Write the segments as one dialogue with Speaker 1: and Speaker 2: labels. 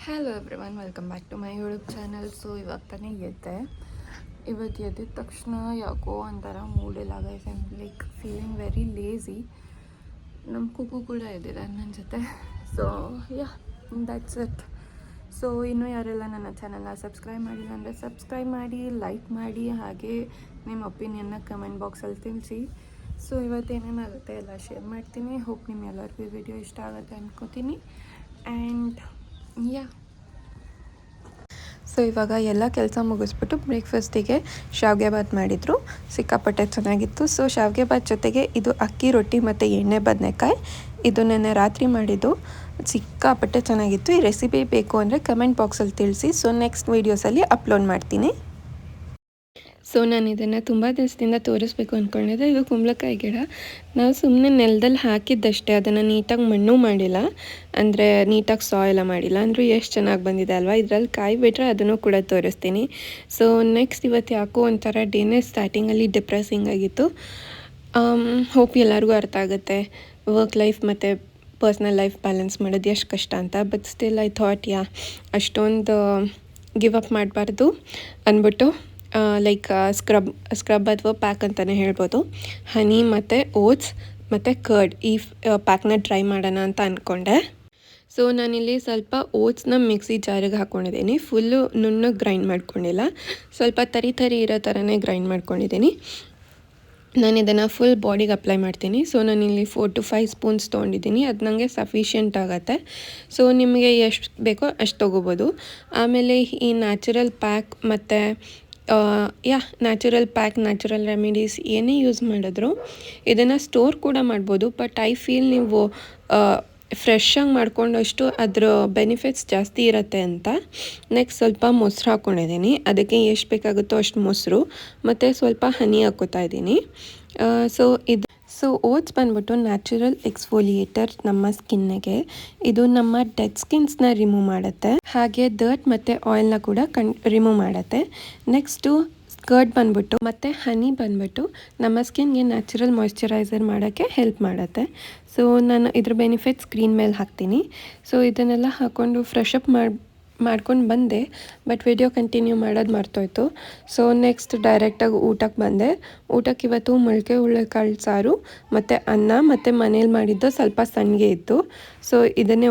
Speaker 1: Hello everyone, welcome back to my YouTube channel. So ಇವಾಗ ತಾನೇ ಇವತ್ತು ಎದ್ದಿದ ತಕ್ಷಣ ಯಾಕೋ ಒಂಥರ ಮೂಡಿಲ್ಲ guys. I am like feeling very lazy. ನಮ್ಮ ಕುಕ್ಕು ಕೂಡ ಎದ್ದಿದೆ ನನ್ನ ಜೊತೆ. So yeah, that's it. So ಇನ್ನೂ ಯಾರೆಲ್ಲ ನನ್ನ ಚಾನಲ್ನ ಸಬ್ಸ್ಕ್ರೈಬ್ ಮಾಡಿಲ್ಲ ಅಂದರೆ ಸಬ್ಸ್ಕ್ರೈಬ್ ಮಾಡಿ, ಲೈಕ್ ಮಾಡಿ, ಹಾಗೆ ನಿಮ್ಮ ಒಪಿನಿಯನ್ನ ಕಮೆಂಟ್ ಬಾಕ್ಸಲ್ಲಿ ತಿಳಿಸಿ. ಸೊ ಇವತ್ತೇನೇನಾಗುತ್ತೆ ಎಲ್ಲ ಶೇರ್ ಮಾಡ್ತೀನಿ. ಹೋಪ್ ನಿಮ್ಮೆಲ್ಲರಿಗೂ ಈ ವಿಡಿಯೋ ಇಷ್ಟ ಆಗುತ್ತೆ ಅಂದ್ಕೋತೀನಿ. ಆ್ಯಂಡ್ ಯಾ, ಸೊ ಇವಾಗ ಎಲ್ಲ ಕೆಲಸ ಮುಗಿಸ್ಬಿಟ್ಟು ಬ್ರೇಕ್ಫಾಸ್ಟಿಗೆ ಶಾವಿಗೆ ಬಾತ್ ಮಾಡಿದರು. ಸಿಕ್ಕಾಪಟ್ಟೆ ಚೆನ್ನಾಗಿತ್ತು. ಸೊ ಶಾವಿಗೆ ಬಾತ್ ಜೊತೆಗೆ ಇದು ಅಕ್ಕಿ ರೊಟ್ಟಿ ಮತ್ತು ಎಣ್ಣೆ ಬದನೆಕಾಯಿ, ಇದು ನೆನ್ನೆ ರಾತ್ರಿ ಮಾಡಿದ್ದು. ಸಿಕ್ಕಾಪಟ್ಟೆ ಚೆನ್ನಾಗಿತ್ತು. ಈ ರೆಸಿಪಿ ಬೇಕು ಅಂದರೆ ಕಮೆಂಟ್ ಬಾಕ್ಸಲ್ಲಿ ತಿಳಿಸಿ. ಸೊ ನೆಕ್ಸ್ಟ್ ವೀಡಿಯೋಸಲ್ಲಿ ಅಪ್ಲೋಡ್ ಮಾಡ್ತೀನಿ. ಸೊ ನಾನು ಇದನ್ನು ತುಂಬ ದಿವಸದಿಂದ ತೋರಿಸ್ಬೇಕು ಅಂದ್ಕೊಂಡಿದ್ದೆ. ಇದು ಕುಂಬಳಕಾಯಿ ಗಿಡ. ನಾವು ಸುಮ್ಮನೆ ನೆಲದಲ್ಲಿ ಹಾಕಿದ್ದಷ್ಟೇ, ಅದನ್ನು ನೀಟಾಗಿ ಮಣ್ಣು ಮಾಡಿಲ್ಲ, ಅಂದರೆ ನೀಟಾಗಿ ಸಾಯೆಲ್ಲ ಮಾಡಿಲ್ಲ. ಅಂದರೂ ಎಷ್ಟು ಚೆನ್ನಾಗಿ ಬಂದಿದೆ ಅಲ್ವಾ. ಇದರಲ್ಲಿ ಕಾಯಿ ಬಿಟ್ಟರೆ ಅದನ್ನು ಕೂಡ ತೋರಿಸ್ತೀನಿ. ಸೊ ನೆಕ್ಸ್ಟ್ ಇವತ್ತು ಯಾಕೋ ಒಂಥರ ಡೇನೇ ಸ್ಟಾರ್ಟಿಂಗಲ್ಲಿ ಡಿಪ್ರೆಸಿಂಗ್ ಆಗಿತ್ತು. ಹೋಪ್ ಎಲ್ಲರಿಗೂ ಅರ್ಥ ಆಗುತ್ತೆ ವರ್ಕ್ ಲೈಫ್ ಮತ್ತು ಪರ್ಸ್ನಲ್ ಲೈಫ್ ಬ್ಯಾಲೆನ್ಸ್ ಮಾಡೋದು ಎಷ್ಟು ಕಷ್ಟ ಅಂತ. ಬಟ್ ಸ್ಟಿಲ್ ಐ ಥಾಟ್ ಅಷ್ಟೊಂದು ಗಿವ್ ಅಪ್ ಮಾಡಬಾರ್ದು ಅಂದ್ಬಿಟ್ಟು ಲೈಕ್ ಸ್ಕ್ರಬ್ ಅಥವಾ ಪ್ಯಾಕ್ ಅಂತಲೇ ಹೇಳ್ಬೋದು. ಹನಿ ಮತ್ತು ಓಟ್ಸ್ ಮತ್ತು ಕರ್ಡ್ ಈ ಪ್ಯಾಕ್ನ ಟ್ರೈ ಮಾಡೋಣ ಅಂತ ಅಂದ್ಕೊಂಡೆ. ಸೊ ನಾನಿಲ್ಲಿ ಸ್ವಲ್ಪ ಓಟ್ಸ್ನ ಮಿಕ್ಸಿ ಜಾರಿಗೆ ಹಾಕ್ಕೊಂಡಿದ್ದೀನಿ. ಫುಲ್ಲು ನುಣ್ಣಗೆ ಗ್ರೈಂಡ್ ಮಾಡ್ಕೊಂಡಿಲ್ಲ, ಸ್ವಲ್ಪ ತರಿ ಇರೋ ಥರನೇ ಗ್ರೈಂಡ್ ಮಾಡ್ಕೊಂಡಿದ್ದೀನಿ. ನಾನು ಇದನ್ನು ಫುಲ್ ಬಾಡಿಗೆ ಅಪ್ಲೈ ಮಾಡ್ತೀನಿ. ಸೊ ನಾನಿಲ್ಲಿ 4 to 5 ಸ್ಪೂನ್ಸ್ ತೊಗೊಂಡಿದ್ದೀನಿ. ಅದು ನನಗೆ ಸಫಿಷಿಯೆಂಟ್ ಆಗುತ್ತೆ. ಸೊ ನಿಮಗೆ ಎಷ್ಟು ಬೇಕೋ ಅಷ್ಟು ತೊಗೋಬೋದು. ಆಮೇಲೆ ಈ ನ್ಯಾಚುರಲ್ ಪ್ಯಾಕ್ ಮತ್ತು ನ್ಯಾಚುರಲ್ ಪ್ಯಾಕ್, ನ್ಯಾಚುರಲ್ ರೆಮಿಡೀಸ್ ಏನೇ ಯೂಸ್ ಮಾಡಿದ್ರು ಇದನ್ನು ಸ್ಟೋರ್ ಕೂಡ ಮಾಡ್ಬೋದು. ಬಟ್ ಐ ಫೀಲ್ ನೀವು ಫ್ರೆಶ್ಶಾಗಿ ಮಾಡ್ಕೊಂಡಷ್ಟು ಅದರ ಬೆನಿಫಿಟ್ಸ್ ಜಾಸ್ತಿ ಇರುತ್ತೆ ಅಂತ. ನೆಕ್ಸ್ಟ್ ಸ್ವಲ್ಪ ಮೊಸರು ಹಾಕ್ಕೊಂಡಿದ್ದೀನಿ. ಅದಕ್ಕೆ ಎಷ್ಟು ಬೇಕಾಗುತ್ತೋ ಅಷ್ಟು ಮೊಸರು ಮತ್ತು ಸ್ವಲ್ಪ ಹನಿ ಹಾಕ್ಕೋತಾ ಇದ್ದೀನಿ. ಸೊ ಓಟ್ಸ್ ಬಂದ್ಬಿಟ್ಟು ನ್ಯಾಚುರಲ್ ಎಕ್ಸ್ಫೋಲಿಯೇಟರ್ ನಮ್ಮ ಸ್ಕಿನ್ನಿಗೆ. ಇದು ನಮ್ಮ ಡೆಡ್ ಸ್ಕಿನ್ಸ್ನ ರಿಮೂವ್ ಮಾಡುತ್ತೆ, ಹಾಗೆ ಡರ್ಟ್ ಮತ್ತು ಆಯಿಲ್ನ ಕೂಡ ರಿಮೂವ್ ಮಾಡುತ್ತೆ. ನೆಕ್ಸ್ಟು ಕರ್ಡ್ ಬಂದ್ಬಿಟ್ಟು ಮತ್ತು ಹನಿ ಬಂದ್ಬಿಟ್ಟು ನಮ್ಮ ಸ್ಕಿನ್ಗೆ ನ್ಯಾಚುರಲ್ ಮಾಯ್ಶ್ಚರೈಸರ್ ಮಾಡೋಕ್ಕೆ ಹೆಲ್ಪ್ ಮಾಡುತ್ತೆ. ಸೊ ನಾನು ಇದ್ರ ಬೆನಿಫಿಟ್ ಸ್ಕ್ರೀನ್ ಮೇಲೆ ಹಾಕ್ತೀನಿ. ಸೊ ಇದನ್ನೆಲ್ಲ ಹಾಕ್ಕೊಂಡು ಫ್ರೆಶ್ ಅಪ್ ಮಾಡ್ಕೊಂಡು ಬಂದೆ, ಬಟ್ ವಿಡಿಯೋ ಕಂಟಿನ್ಯೂ ಮಾಡೋದು ಮರ್ತೋಯ್ತು. ಸೊ ನೆಕ್ಸ್ಟ್ ಡೈರೆಕ್ಟಾಗಿ ಊಟಕ್ಕೆ ಬಂದೆ. ಊಟಕ್ಕೆ ಇವತ್ತು ಮೊಳಕೆ ಹುರುಳಿಕಾಳು ಸಾರು ಮತ್ತು ಅನ್ನ ಮತ್ತು ಮನೇಲಿ ಮಾಡಿದ್ದು ಸ್ವಲ್ಪ ಸಣ್ಣಗೆ ಇತ್ತು. ಸೊ ಇದನ್ನೇ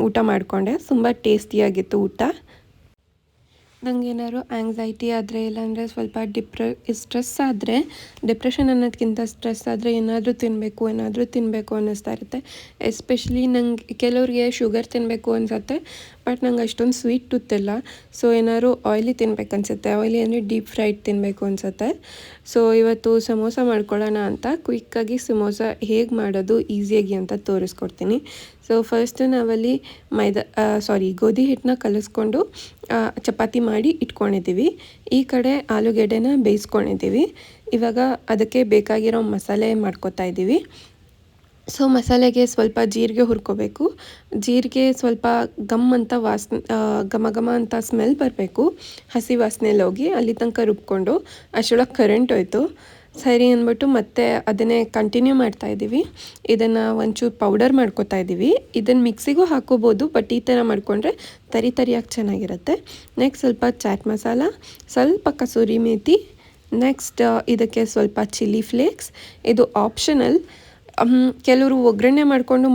Speaker 1: ಊಟ ಮಾಡಿಕೊಂಡೆ. ತುಂಬ ಟೇಸ್ಟಿಯಾಗಿತ್ತು ಊಟ. ನಂಗೆ ಏನಾದ್ರು ಆ್ಯಂಗ್ಸೈಟಿ ಆದರೆ, ಇಲ್ಲಾಂದರೆ ಸ್ವಲ್ಪ ಸ್ಟ್ರೆಸ್ ಆದರೆ, ಡಿಪ್ರೆಷನ್ ಅನ್ನೋದಕ್ಕಿಂತ ಸ್ಟ್ರೆಸ್ ಆದರೆ ಏನಾದರೂ ತಿನ್ನಬೇಕು ಅನ್ನಿಸ್ತಾ ಇರುತ್ತೆ. ಎಸ್ಪೆಷಲಿ ನಂಗೆ ಕೆಲವ್ರಿಗೆ ಶುಗರ್ ತಿನ್ನಬೇಕು ಅನಿಸುತ್ತೆ, ಬಟ್ ನಂಗೆ ಅಷ್ಟೊಂದು ಸ್ವೀಟ್ ಟೂತ್ ಇಲ್ಲ. ಸೊ ಏನಾದ್ರು ಆಯ್ಲಿ ತಿನ್ಬೇಕು ಅನಿಸುತ್ತೆ. ಆಯ್ಲಿ ಅಂದರೆ ಡೀಪ್ ಫ್ರೈಡ್ ತಿನ್ನಬೇಕು ಅನಿಸುತ್ತೆ. ಸೊ ಇವತ್ತು ಸಮೋಸ ಮಾಡ್ಕೊಳ್ಳೋಣ ಅಂತ ಕ್ವಿಕ್ಕಾಗಿ ಸಮೋಸ ಹೇಗೆ ಮಾಡೋದು ಈಸಿಯಾಗಿ ಅಂತ ತೋರಿಸ್ಕೊಡ್ತೀನಿ. ಸೊ ಫಸ್ಟ್ ನಾವಲ್ಲಿ ಗೋಧಿ ಹಿಟ್ಟನ್ನ ಕಲಿಸ್ಕೊಂಡು ಚಪಾತಿ ಮಾಡಿ ಇಟ್ಕೊಂಡಿದ್ದೀವಿ. ಈ ಕಡೆ ಆಲೂಗೆಡ್ಡೆನ ಬೇಯಿಸ್ಕೊಂಡಿದ್ದೀವಿ. ಇವಾಗ ಅದಕ್ಕೆ ಬೇಕಾಗಿರೋ ಮಸಾಲೆ ಮಾಡ್ಕೊತಾ ಇದ್ದೀವಿ. ಸೊ ಮಸಾಲೆಗೆ ಸ್ವಲ್ಪ ಜೀರಿಗೆ ಹುರ್ಕೋಬೇಕು. ಜೀರಿಗೆ ಸ್ವಲ್ಪ ಘಮ ಅಂತ ಸ್ಮೆಲ್ ಬರಬೇಕು. ಹಸಿ ವಾಸನೆಯಲ್ಲಿ ಹೋಗಿ ಅಲ್ಲಿ ತನಕ ರುಬ್ಕೊಂಡು ಅಷ್ಟರೊಳಗೆ ಕರೆಂಟ್ ಹೋಯ್ತು. ಸರಿ ಅಂದ್ಬಿಟ್ಟು ಮತ್ತೆ ಅದನ್ನೇ ಕಂಟಿನ್ಯೂ ಮಾಡ್ತಾಯಿದ್ದೀವಿ. ಇದನ್ನು ಒಂಚೂರು ಪೌಡರ್ ಮಾಡ್ಕೊತಾ ಇದ್ದೀವಿ. ಇದನ್ನು ಮಿಕ್ಸಿಗೂ ಹಾಕೋಬೋದು, ಬಟ್ ಈ ಥರ ಮಾಡಿಕೊಂಡ್ರೆ ತರಿಯಾಗಿ ಚೆನ್ನಾಗಿರುತ್ತೆ. ನೆಕ್ಸ್ಟ್ ಸ್ವಲ್ಪ ಚಾಟ್ ಮಸಾಲ, ಸ್ವಲ್ಪ ಕಸೂರಿ ಮೇಥಿ, ನೆಕ್ಸ್ಟ್ ಇದಕ್ಕೆ ಸ್ವಲ್ಪ ಚಿಲ್ಲಿ ಫ್ಲೇಕ್ಸ್. ಇದು ಆಪ್ಷನಲ್. ಕೆಲವರು ಒಗ್ಗರಣೆ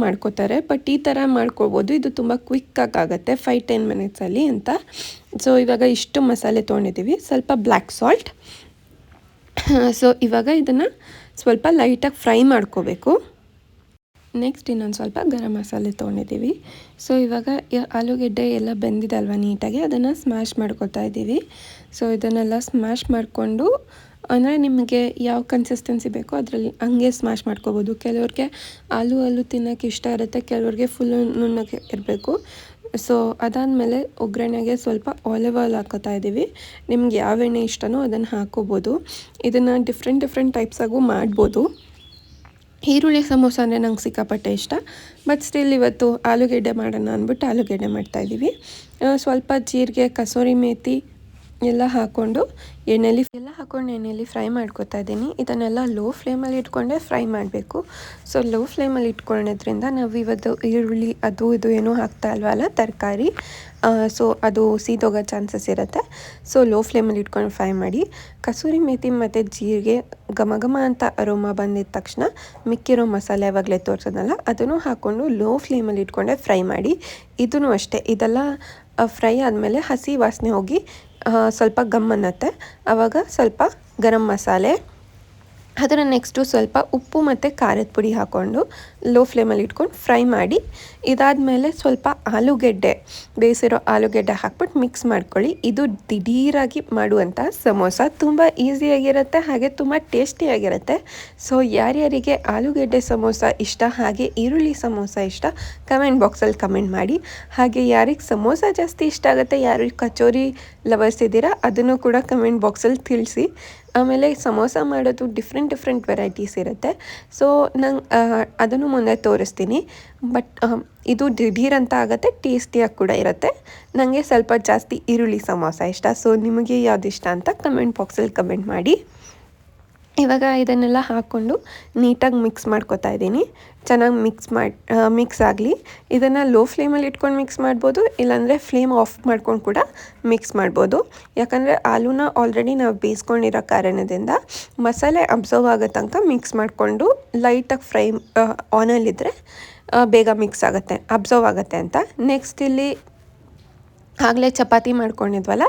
Speaker 1: ಮಾಡ್ಕೋತಾರೆ, ಬಟ್ ಈ ಥರ ಮಾಡ್ಕೊಳ್ಬೋದು. ಇದು ತುಂಬ ಕ್ವಿಕ್ಕಾಗಿ ಆಗುತ್ತೆ, 5-10 ಮಿನಿಟ್ಸಲ್ಲಿ ಅಂತ. ಸೊ ಇವಾಗ ಇಷ್ಟು ಮಸಾಲೆ ತೊಗೊಂಡಿದ್ದೀವಿ. ಸ್ವಲ್ಪ ಬ್ಲ್ಯಾಕ್ ಸಾಲ್ಟ್. ಸೊ ಇವಾಗ ಇದನ್ನು ಸ್ವಲ್ಪ ಲೈಟಾಗಿ ಫ್ರೈ ಮಾಡ್ಕೋಬೇಕು. ನೆಕ್ಸ್ಟ್ ಇನ್ನೊಂದು ಸ್ವಲ್ಪ ಗರಂ ಮಸಾಲೆ ತೊಗೊಂಡಿದ್ದೀವಿ. ಸೊ ಇವಾಗ ಆಲೂಗೆಡ್ಡೆ ಎಲ್ಲ ಬೆಂದಿದೆ ಅಲ್ವಾ ನೀಟಾಗಿ, ಅದನ್ನು ಸ್ಮ್ಯಾಶ್ ಮಾಡ್ಕೊತಾ ಇದ್ದೀವಿ. ಸೊ ಇದನ್ನೆಲ್ಲ ಸ್ಮ್ಯಾಶ್ ಮಾಡಿಕೊಂಡು, ಅಂದರೆ ನಿಮಗೆ ಯಾವ ಕನ್ಸಿಸ್ಟೆನ್ಸಿ ಬೇಕೋ ಅದರಲ್ಲಿ ಹಂಗೆ ಸ್ಮ್ಯಾಶ್ ಮಾಡ್ಕೋಬೋದು. ಕೆಲವ್ರಿಗೆ ಆಲೂ ತಿನ್ನೋಕ್ಕೆ ಇಷ್ಟ ಇರುತ್ತೆ, ಕೆಲವ್ರಿಗೆ ಫುಲ್ಲು ನುಣ್ಣಗೆ ಇರಬೇಕು. ಸೊ ಅದಾದಮೇಲೆ ಒಗ್ಗರಣೆಗೆ ಸ್ವಲ್ಪ ಆಲಿವ್ ಆಯಿಲ್ ಹಾಕೋತಾ ಇದ್ದೀವಿ. ನಿಮ್ಗೆ ಯಾವ ಎಣ್ಣೆ ಇಷ್ಟನೋ ಅದನ್ನು ಹಾಕೋಬೋದು. ಇದನ್ನು ಡಿಫ್ರೆಂಟ್ ಟೈಪ್ಸಾಗೂ ಮಾಡ್ಬೋದು. ಈರುಳ್ಳಿ ಸಮೋಸ ಅಂದರೆ ನಂಗೆ ಸಿಕ್ಕಾಪಟ್ಟೆ ಇಷ್ಟ, ಬಟ್ ಸ್ಟಿಲ್ ಇವತ್ತು ಆಲೂಗೆಡ್ಡೆ ಮಾಡೋಣ ಅಂದ್ಬಿಟ್ಟು ಆಲೂಗೆಡ್ಡೆ ಮಾಡ್ತಾಯಿದ್ದೀವಿ. ಸ್ವಲ್ಪ ಜೀರಿಗೆ, ಕಸೂರಿ ಮೇಥಿ ಎಲ್ಲ ಹಾಕ್ಕೊಂಡು ಎಣ್ಣೆಯಲ್ಲಿ ಫ್ರೈ ಮಾಡ್ಕೊತಾ ಇದ್ದೀನಿ. ಇದನ್ನೆಲ್ಲ ಲೋ ಫ್ಲೇಮಲ್ಲಿ ಇಟ್ಕೊಂಡೆ ಫ್ರೈ ಮಾಡಬೇಕು. ಸೊ ಲೋ ಫ್ಲೇಮಲ್ಲಿ ಇಟ್ಕೊಳ್ಳೋದ್ರಿಂದ ನಾವು ಇವತ್ತು ಈರುಳ್ಳಿ ಅದು ಇದು ಏನೂ ಹಾಕ್ತಾ ಇಲ್ವಲ್ಲ ತರಕಾರಿ, ಸೊ ಅದು ಸೀದೋಗೋ ಚಾನ್ಸಸ್ ಇರುತ್ತೆ. ಸೊ ಲೋ ಫ್ಲೇಮಲ್ಲಿ ಇಟ್ಕೊಂಡು ಫ್ರೈ ಮಾಡಿ. ಕಸೂರಿ ಮೇಥಿ ಮತ್ತು ಜೀರಿಗೆ ಘಮ ಘಮ ಅಂತ ಅರೋಮಾ ಬಂದಿದ್ದ ತಕ್ಷಣ ಮಿಕ್ಕಿರೋ ಮಸಾಲೆ ಯಾವಾಗಲೇ ತೋರಿಸೋದಲ್ಲ ಅದನ್ನು ಹಾಕ್ಕೊಂಡು ಲೋ ಫ್ಲೇಮಲ್ಲಿ ಇಟ್ಕೊಂಡೆ ಫ್ರೈ ಮಾಡಿ. ಇದೂ ಅಷ್ಟೇ, ಇದೆಲ್ಲ ಫ್ರೈ ಆದಮೇಲೆ ಹಸಿ ವಾಸನೆ ಹೋಗಿ ಸ್ವಲ್ಪ ಗಮ್ ಅನ್ನತ್ತೆ. ಆವಾಗ ಸ್ವಲ್ಪ ಗರಂ ಮಸಾಲೆ, ಅದನ್ನು ನೆಕ್ಸ್ಟು ಸ್ವಲ್ಪ ಉಪ್ಪು ಮತ್ತು ಖಾರದ ಪುಡಿ ಹಾಕ್ಕೊಂಡು ಲೋ ಫ್ಲೇಮಲ್ಲಿ ಇಟ್ಕೊಂಡು ಫ್ರೈ ಮಾಡಿ. ಇದಾದಮೇಲೆ ಸ್ವಲ್ಪ ಆಲೂಗೆಡ್ಡೆ, ಬೇಯಿಸಿರೋ ಆಲೂಗೆಡ್ಡೆ ಹಾಕ್ಬಿಟ್ಟು ಮಿಕ್ಸ್ ಮಾಡ್ಕೊಳ್ಳಿ. ಇದು ದಿಢೀರಾಗಿ ಮಾಡುವಂಥ ಸಮೋಸ, ತುಂಬ ಈಸಿಯಾಗಿರುತ್ತೆ ಹಾಗೆ ತುಂಬ ಟೇಸ್ಟಿಯಾಗಿರುತ್ತೆ. ಸೊ ಯಾರ್ಯಾರಿಗೆ ಆಲೂಗೆಡ್ಡೆ ಸಮೋಸ ಇಷ್ಟ ಹಾಗೆ ಈರುಳ್ಳಿ ಸಮೋಸ ಇಷ್ಟ ಕಮೆಂಟ್ ಬಾಕ್ಸಲ್ಲಿ ಕಮೆಂಟ್ ಮಾಡಿ. ಹಾಗೆ ಯಾರಿಗೆ ಸಮೋಸ ಜಾಸ್ತಿ ಇಷ್ಟ ಆಗುತ್ತೆ, ಯಾರಿಗೆ ಕಚೋರಿ ಲವರ್ಸ್ ಇದ್ದೀರಾ ಅದನ್ನು ಕೂಡ ಕಮೆಂಟ್ ಬಾಕ್ಸಲ್ಲಿ ತಿಳಿಸಿ. ಆಮೇಲೆ ಸಮೋಸ ಮಾಡೋದು ಡಿಫ್ರೆಂಟ್ ವೆರೈಟೀಸ್ ಇರುತ್ತೆ. ಸೊ ನಂಗೆ ಅದನ್ನು ಮುಂದೆ ತೋರಿಸ್ತೀನಿ. ಬಟ್ ಇದು ದಿಢೀರ್ ಅಂತ ಆಗುತ್ತೆ, ಟೇಸ್ಟಿಯಾಗಿ ಕೂಡ ಇರುತ್ತೆ. ನನಗೆ ಸ್ವಲ್ಪ ಜಾಸ್ತಿ ಈರುಳ್ಳಿ ಸಮೋಸ ಇಷ್ಟ. ಸೊ ನಿಮಗೆ ಯಾವ್ದು ಇಷ್ಟ ಅಂತ ಕಮೆಂಟ್ ಬಾಕ್ಸಲ್ಲಿ ಕಮೆಂಟ್ ಮಾಡಿ. ಇವಾಗ ಇದನ್ನೆಲ್ಲ ಹಾಕ್ಕೊಂಡು ನೀಟಾಗಿ ಮಿಕ್ಸ್ ಮಾಡ್ಕೊತಾ ಇದ್ದೀನಿ. ಚೆನ್ನಾಗಿ ಮಿಕ್ಸ್ ಆಗಲಿ. ಇದನ್ನು ಲೋ ಫ್ಲೇಮಲ್ಲಿ ಇಟ್ಕೊಂಡು ಮಿಕ್ಸ್ ಮಾಡ್ಬೋದು, ಇಲ್ಲಾಂದರೆ ಫ್ಲೇಮ್ ಆಫ್ ಮಾಡ್ಕೊಂಡು ಕೂಡ ಮಿಕ್ಸ್ ಮಾಡ್ಬೋದು. ಯಾಕಂದರೆ ಆಲೂನ ಆಲ್ರೆಡಿ ನಾವು ಬೇಯಿಸ್ಕೊಂಡಿರೋ ಕಾರಣದಿಂದ ಮಸಾಲೆ ಅಬ್ಸರ್ವ್ ಆಗೋ ತನಕ ಮಿಕ್ಸ್ ಮಾಡಿಕೊಂಡು ಲೈಟಾಗಿ ಫ್ರೈ ಆನಲ್ಲಿದ್ದರೆ ಬೇಗ ಮಿಕ್ಸ್ ಆಗುತ್ತೆ, ಅಬ್ಸರ್ವ್ ಆಗುತ್ತೆ ಅಂತ. ನೆಕ್ಸ್ಟ್ ಇಲ್ಲಿ ಆಗಲೇ ಚಪಾತಿ ಮಾಡ್ಕೊಂಡಿದ್ವಲ್ಲ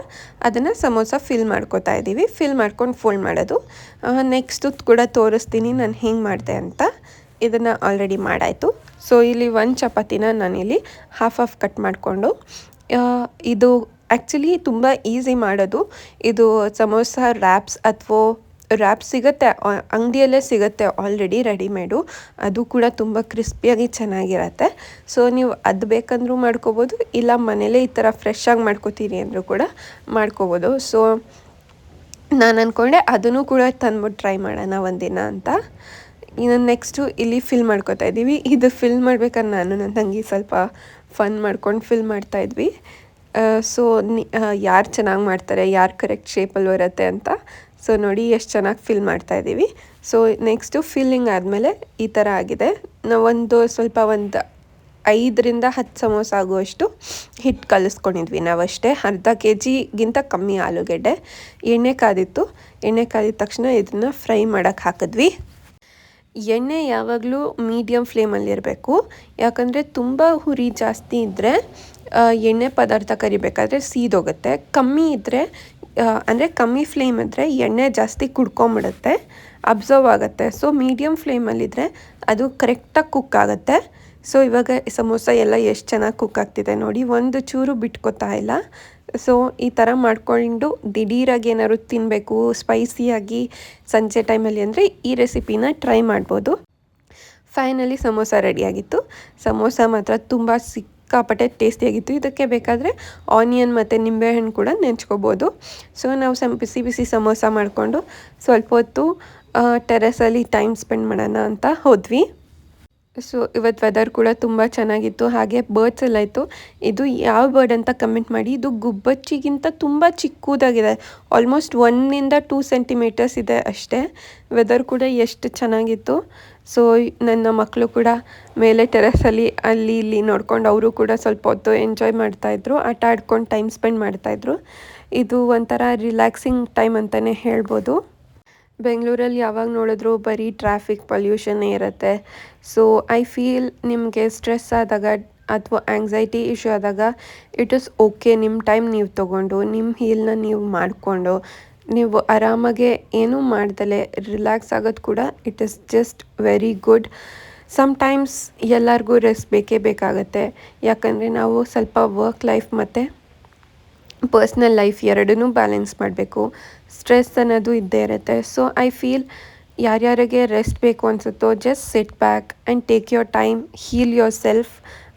Speaker 1: ಅದನ್ನು ಸಮೋಸ ಫಿಲ್ ಮಾಡ್ಕೊತಾ ಇದ್ದೀವಿ. ಫಿಲ್ ಮಾಡ್ಕೊಂಡು ಫೋಲ್ಡ್ ಮಾಡೋದು. ನೆಕ್ಸ್ಟು ಕೂಡ ತೋರಿಸ್ತೀನಿ ನಾನು ಹೆಂಗೆ ಮಾಡಿದೆ ಅಂತ. ಇದನ್ನು ಆಲ್ರೆಡಿ ಮಾಡಾಯಿತು. ಸೊ ಇಲ್ಲಿ ಒಂದು ಚಪಾತಿನ ನಾನಿಲ್ಲಿ ಹಾಫ್ ಕಟ್ ಮಾಡಿಕೊಂಡು, ಇದು ಆ್ಯಕ್ಚುಲಿ ತುಂಬ ಈಸಿ ಮಾಡೋದು. ಇದು ಸಮೋಸ ರ್ಯಾಪ್ಸ್ ಸಿಗುತ್ತೆ, ಅಂಗಡಿಯಲ್ಲೇ ಸಿಗುತ್ತೆ ಆಲ್ರೆಡಿ ರೆಡಿಮೇಡು. ಅದು ಕೂಡ ತುಂಬ ಕ್ರಿಸ್ಪಿಯಾಗಿ ಚೆನ್ನಾಗಿರತ್ತೆ. ಸೊ ನೀವು ಅದು ಬೇಕಂದ್ರೂ ಮಾಡ್ಕೋಬೋದು, ಇಲ್ಲ ಮನೇಲೇ ಈ ಥರ ಫ್ರೆಶ್ಶಾಗಿ ಮಾಡ್ಕೋತೀರಿ ಅಂದರೂ ಕೂಡ ಮಾಡ್ಕೋಬೋದು. ಸೊ ನಾನು ಅಂದ್ಕೊಂಡೆ ಅದನ್ನು ಕೂಡ ತಂದ್ಬಿಟ್ಟು ಟ್ರೈ ಮಾಡೋಣ ಒಂದಿನ ಅಂತ. ಇನ್ನು ನೆಕ್ಸ್ಟು ಇಲ್ಲಿ ಫಿಲ್ ಮಾಡ್ಕೊತಾ ಇದ್ದೀವಿ. ಇದು ಫಿಲ್ ಮಾಡ್ಬೇಕಾದ್ರೆ ನಾನು ನನ್ನ ತಂಗಿ ಸ್ವಲ್ಪ ಫನ್ ಮಾಡ್ಕೊಂಡು ಫಿಲ್ ಮಾಡ್ತಾಯಿದ್ವಿ. ಸೊ ಯಾರು ಚೆನ್ನಾಗಿ ಮಾಡ್ತಾರೆ, ಯಾರು ಕರೆಕ್ಟ್ ಶೇಪಲ್ಲಿ ಬರುತ್ತೆ ಅಂತ. ಸೊ ನೋಡಿ ಎಷ್ಟು ಚೆನ್ನಾಗಿ ಫಿಲ್ ಮಾಡ್ತಾಯಿದ್ದೀವಿ. ಸೊ ನೆಕ್ಸ್ಟು ಫಿಲ್ಲಿಂಗ್ ಆದಮೇಲೆ ಈ ಥರ ಆಗಿದೆ. ನಾವು ಒಂದು 5ರಿಂದ 10 ಸಮೋಸ ಆಗುವಷ್ಟು ಹಿಟ್ಟು ಕಲಿಸ್ಕೊಂಡಿದ್ವಿ ನಾವಷ್ಟೇ. ಅರ್ಧ kg ಕಮ್ಮಿ ಆಲೂಗೆಡ್ಡೆ. ಎಣ್ಣೆ ಕಾದಿತ್ತು. ಎಣ್ಣೆ ಕಾದಿದ ತಕ್ಷಣ ಇದನ್ನು ಫ್ರೈ ಮಾಡೋಕ್ಕೆ ಹಾಕಿದ್ವಿ. ಎಣ್ಣೆ ಯಾವಾಗಲೂ ಮೀಡಿಯಮ್ ಫ್ಲೇಮಲ್ಲಿರಬೇಕು. ಯಾಕಂದರೆ ತುಂಬ ಹುರಿ ಜಾಸ್ತಿ ಇದ್ದರೆ ಎಣ್ಣೆ ಪದಾರ್ಥ ಕರಿಬೇಕಾದ್ರೆ ಸೀದೋಗುತ್ತೆ. ಕಮ್ಮಿ ಇದ್ದರೆ ಅಂದರೆ ಕಮ್ಮಿ ಫ್ಲೇಮ್ ಇದ್ದರೆ ಎಣ್ಣೆ ಜಾಸ್ತಿ ಕುಡ್ಕೊಂಬಿಡುತ್ತೆ, ಅಬ್ಸರ್ವ್ ಆಗುತ್ತೆ. ಸೊ ಮೀಡಿಯಮ್ ಫ್ಲೇಮಲ್ಲಿದ್ದರೆ ಅದು ಕರೆಕ್ಟಾಗಿ ಕುಕ್ ಆಗುತ್ತೆ. ಸೊ ಇವಾಗ ಸಮೋಸ ಎಲ್ಲ ಎಷ್ಟು ಚೆನ್ನಾಗಿ ಕುಕ್ ಆಗ್ತಿದೆ ನೋಡಿ, ಒಂದು ಚೂರು ಬಿಟ್ಕೋತಾ ಇಲ್ಲ. ಸೊ ಈ ಥರ ಮಾಡ್ಕೊಂಡು ದಿಢೀರಾಗಿ ಏನಾದ್ರು ತಿನ್ನಬೇಕು ಸ್ಪೈಸಿಯಾಗಿ ಸಂಜೆ ಟೈಮಲ್ಲಿ ಅಂದರೆ ಈ ರೆಸಿಪಿನ ಟ್ರೈ ಮಾಡ್ಬೋದು. ಫೈನಲಿ ಸಮೋಸ ರೆಡಿಯಾಗಿತ್ತು. ಸಮೋಸ ಮಾತ್ರ ತುಂಬ ಸಿಕ್ಕಾಪಟ್ಟೆ ಟೇಸ್ಟಿಯಾಗಿತ್ತು. ಇದಕ್ಕೆ ಬೇಕಾದರೆ ಆನಿಯನ್ ಮತ್ತು ನಿಂಬೆಹಣ್ಣು ಕೂಡ ನೆಂಚ್ಕೋಬೋದು. ಸೊ ನಾವು ಬಿಸಿ ಸಮೋಸ ಮಾಡಿಕೊಂಡು ಸ್ವಲ್ಪ ಹೊತ್ತು ಟೆರೆಸಲ್ಲಿ ಟೈಮ್ ಸ್ಪೆಂಡ್ ಮಾಡೋಣ ಅಂತ ಹೋದ್ವಿ. ಸೊ ಇವತ್ತು ವೆದರ್ ಕೂಡ ತುಂಬ ಚೆನ್ನಾಗಿತ್ತು. ಹಾಗೆ ಬರ್ಡ್ಸ್ ಎಲ್ಲ ಇತ್ತು. ಇದು ಯಾವ ಬರ್ಡ್ ಅಂತ ಕಮೆಂಟ್ ಮಾಡಿ. ಇದು ಗುಬ್ಬಚ್ಚಿಗಿಂತ ತುಂಬ ಚಿಕ್ಕದಾಗಿದೆ, ಆಲ್ಮೋಸ್ಟ್ 1 to 2 ಸೆಂಟಿಮೀಟರ್ಸ್ ಇದೆ ಅಷ್ಟೇ. ವೆದರ್ ಕೂಡ ಎಷ್ಟು ಚೆನ್ನಾಗಿತ್ತು. ಸೊ ನನ್ನ ಮಕ್ಕಳು ಕೂಡ ಮೇಲೆ ಟೆರೆಸಲ್ಲಿ ಅಲ್ಲಿ ಇಲ್ಲಿ ನೋಡ್ಕೊಂಡು ಅವರು ಕೂಡ ಸ್ವಲ್ಪ ಹೊತ್ತು ಎಂಜಾಯ್ ಮಾಡ್ತಾಯಿದ್ರು, ಆಟ ಆಡ್ಕೊಂಡು ಟೈಮ್ ಸ್ಪೆಂಡ್ ಮಾಡ್ತಾಯಿದ್ರು. ಇದು ಒಂಥರ ರಿಲ್ಯಾಕ್ಸಿಂಗ್ ಟೈಮ್ ಅಂತಲೇ ಹೇಳ್ಬೋದು. ಬೆಂಗಳೂರಲ್ಲಿ ಯಾವಾಗ ನೋಡಿದ್ರು ಬರೀ ಟ್ರಾಫಿಕ್ ಪೊಲ್ಯೂಷನ್ನೇ ಇರುತ್ತೆ. ಸೊ ಐ ಫೀಲ್ ನಿಮಗೆ ಸ್ಟ್ರೆಸ್ ಆದಾಗ ಅಥವಾ ಆ್ಯಂಗ್ಸೈಟಿ ಇಶ್ಯೂ ಆದಾಗ ಇಟ್ ಇಸ್ ಓಕೆ, ನಿಮ್ಮ ಟೈಮ್ ನೀವು ತೊಗೊಂಡು ನಿಮ್ಮ ಹೀಲ್ನ ನೀವು ಮಾಡಿಕೊಂಡು ನೀವು ಆರಾಮಾಗೆ ಏನೂ ಮಾಡ್ದಲೇ ರಿಲ್ಯಾಕ್ಸ್ ಆಗೋದು ಕೂಡ it is just very good. Sometimes ಎಲ್ಲರಿಗೂ ರೆಸ್ಟ್ ಬೇಕೇ ಬೇಕಾಗತ್ತೆ. ಯಾಕಂದರೆ ನಾವು ಸ್ವಲ್ಪ ವರ್ಕ್ ಲೈಫ್ ಮತ್ತು ಪರ್ಸ್ನಲ್ ಲೈಫ್ ಎರಡನ್ನೂ ಬ್ಯಾಲೆನ್ಸ್ ಮಾಡಬೇಕು. ಸ್ಟ್ರೆಸ್ ಅನ್ನೋದು ಇದ್ದೇ ಇರುತ್ತೆ. ಸೊ ಐ ಫೀಲ್ ಯಾರ್ಯಾರಿಗೆ ರೆಸ್ಟ್ ಬೇಕು ಅನಿಸುತ್ತೋ just sit back and take your time, heal yourself,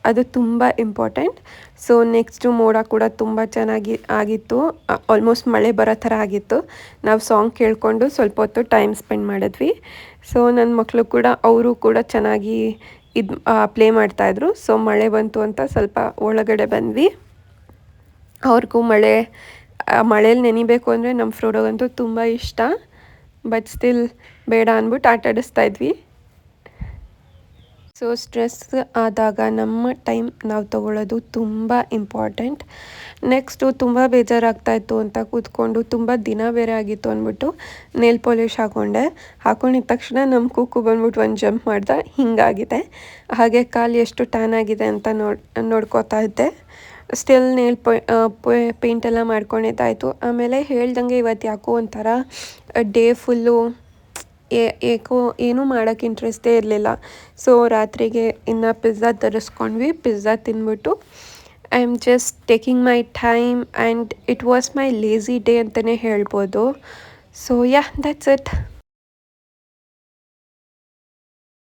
Speaker 1: ಅದು ತುಂಬ ಇಂಪಾರ್ಟೆಂಟ್. ಸೊ ನೆಕ್ಸ್ಟು ಮೋಡ ಕೂಡ ತುಂಬ ಚೆನ್ನಾಗಿ ಆಗಿತ್ತು, ಆಲ್ಮೋಸ್ಟ್ ಮಳೆ ಬರೋ ಥರ ಆಗಿತ್ತು. ನಾವು ಸಾಂಗ್ ಕೇಳಿಕೊಂಡು ಸ್ವಲ್ಪ ಹೊತ್ತು ಟೈಮ್ ಸ್ಪೆಂಡ್ ಮಾಡಿದ್ವಿ. ಸೊ ನನ್ನ ಮಕ್ಕಳು ಕೂಡ ಅವರು ಕೂಡ ಚೆನ್ನಾಗಿ ಪ್ಲೇ ಮಾಡ್ತಾಯಿದ್ರು. ಸೊ ಮಳೆ ಬಂತು ಅಂತ ಸ್ವಲ್ಪ ಒಳಗಡೆ ಬಂದ್ವಿ. ಅವ್ರಿಗೂ ಮಳೆ ಮಳೇಲಿ ನೆನಿಬೇಕು ಅಂದರೆ ನಮ್ಮ ಫ್ರೋಡೋಗಂತೂ ತುಂಬ ಇಷ್ಟ. ಬಟ್ ಸ್ಟಿಲ್ ಬೇಡ ಅಂದ್ಬಿಟ್ಟು ಆಟಾಡಿಸ್ತಾ ಇದ್ವಿ. ಸೊ ಸ್ಟ್ರೆಸ್ ಆದಾಗ ನಮ್ಮ ಟೈಮ್ ನಾವು ತೊಗೊಳ್ಳೋದು ತುಂಬ ಇಂಪಾರ್ಟೆಂಟ್. ನೆಕ್ಸ್ಟು ತುಂಬ ಬೇಜಾರಾಗ್ತಾಯಿತ್ತು ಅಂತ ಕೂತ್ಕೊಂಡು ತುಂಬ ದಿನ ಬೇರೆ ಆಗಿತ್ತು ಅಂದ್ಬಿಟ್ಟು ನೇಲ್ ಪಾಲಿಷ್ ಹಾಕ್ಕೊಂಡಿದ್ದ ತಕ್ಷಣ ನಮ್ಮ ಕೂಕು ಬಂದ್ಬಿಟ್ಟು ಒಂದು ಜಂಪ್ ಮಾಡ್ದೆ, ಹಿಂಗಾಗಿದೆ. ಹಾಗೆ ಕಾಲು ಎಷ್ಟು ಟ್ಯಾನ್ ಆಗಿದೆ ಅಂತ ನೋಡ್ಕೋತಾ ಇದ್ದೆ. ಸ್ಟಿಲ್ ನೇಲ್ ಪೇಂಟೆಲ್ಲ ಮಾಡ್ಕೊಂಡಿದ್ದಾಯಿತು. ಆಮೇಲೆ ಹೇಳ್ದಂಗೆ ಇವತ್ತು ಯಾಕೋ ಒಂಥರ ಡೇ ಫುಲ್ಲು ಏಕೋ ಏನೂ ಮಾಡೋಕ್ಕೆ ಇಂಟ್ರೆಸ್ಟೇ ಇರಲಿಲ್ಲ. ಸೊ ರಾತ್ರಿಗೆ ಇನ್ನು ಪಿಜ್ಜಾ ತರಿಸ್ಕೊಂಡ್ವಿ. ಪಿಜ್ಜಾ ತಿಂದ್ಬಿಟ್ಟು I am just taking my time and it was my lazy day ಅಂತಲೇ ಹೇಳ್ಬೋದು. So yeah that's it.